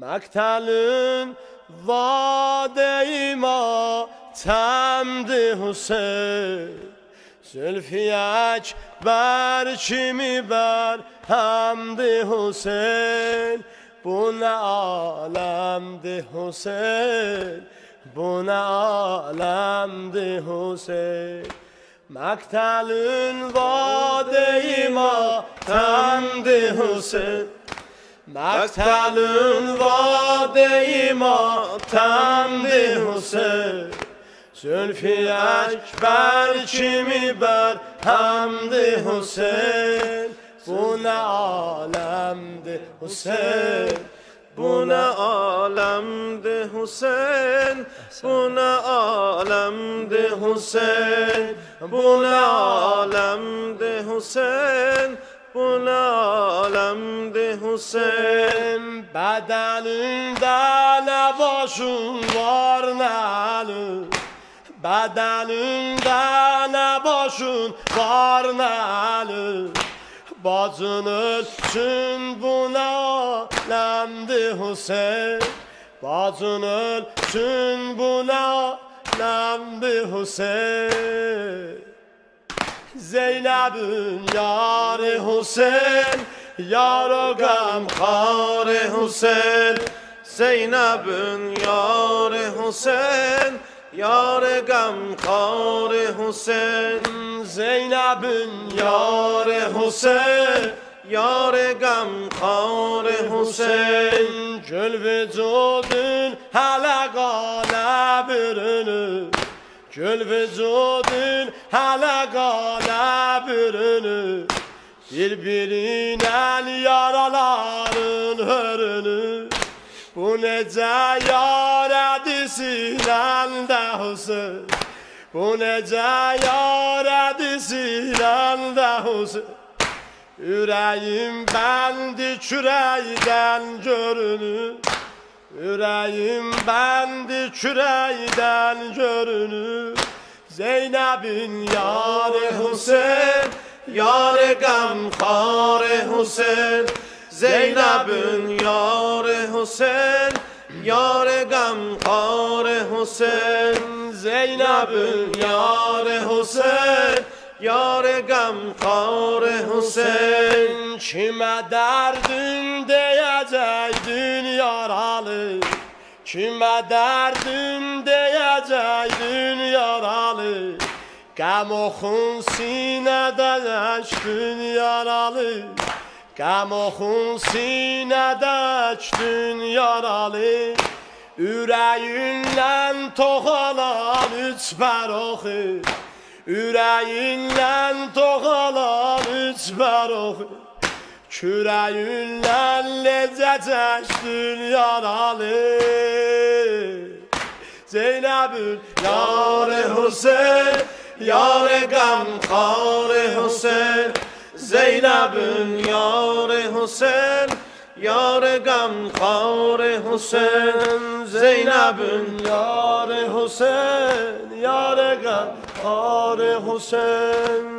مقتلın vade-i matemdi Hüseyin. Zülfü ekber kimi ber hamdi Hüseyin. Bu ne alemdi Hüseyin, bu ne alemdi Hüseyin. Maqtalın vade-i matemdi Hüseyin. Maqtalın vade-i matemdi Hüseyin. Zülfü ekber kimi ber hamdi Hüseyin. Bu ne alemdi Hüseyin, Bu ne alemdi Hüseyin, bu ne alemdi Hüseyin, bu ne alemdi Hüseyin, bu ne alemdi Hüseyin. Bedeninde ne başın var ne elin, bedeninde ne başın var ne elin. Bacın ölsün bu ne alemdi Hüseyin. Bacın ölsün bu ne alemdi Hüseyin. Zeynep'in yarı Hüseyin, yar o gamkar Hüseyin. Zeynep'in yarı Hüseyin, yar gamkar Hüseyin. Zeynep'in yarı Hüseyin, yar gamkar Hüseyin. Gül vücudun hele gale bürünür, gül vücudun hele gale bürünür. Birbirinden yaraların hörünür. Bu nece yar edisilen de Hüseyin, bu nece yar edisilen de Hüseyin. Yüreğim bendi küreyden görünür, yüreğim bendi küreyden görünür. Zeynep'in yarı Hüseyin, yar gamkar Hüseyin. Zeynep'in yarı Hüseyin, yar gamkar Hüseyin. Zeynep'in yarı Hüseyin, yar gamkar Hüseyin. Kime derdin diyeceydin yaralı, kime derdin diyeceydin yaralı. Gam oxun sinədə əkdin yaralı, gam oxun sinədə əkdin yaralı. Ürəyindən toxalan üç bəroxu, ürəyindən toxalan üç bəroxu. Kürəyindən lecə çəkdin yaralı. Zeynep'in yarı Hüseyin, yar gamkar Hüseyin. Zeynep'in yarı Hüseyin, yar gamkar Hüseyin. Zeynep'in yarı Hüseyin, yar gamkar Hüseyin.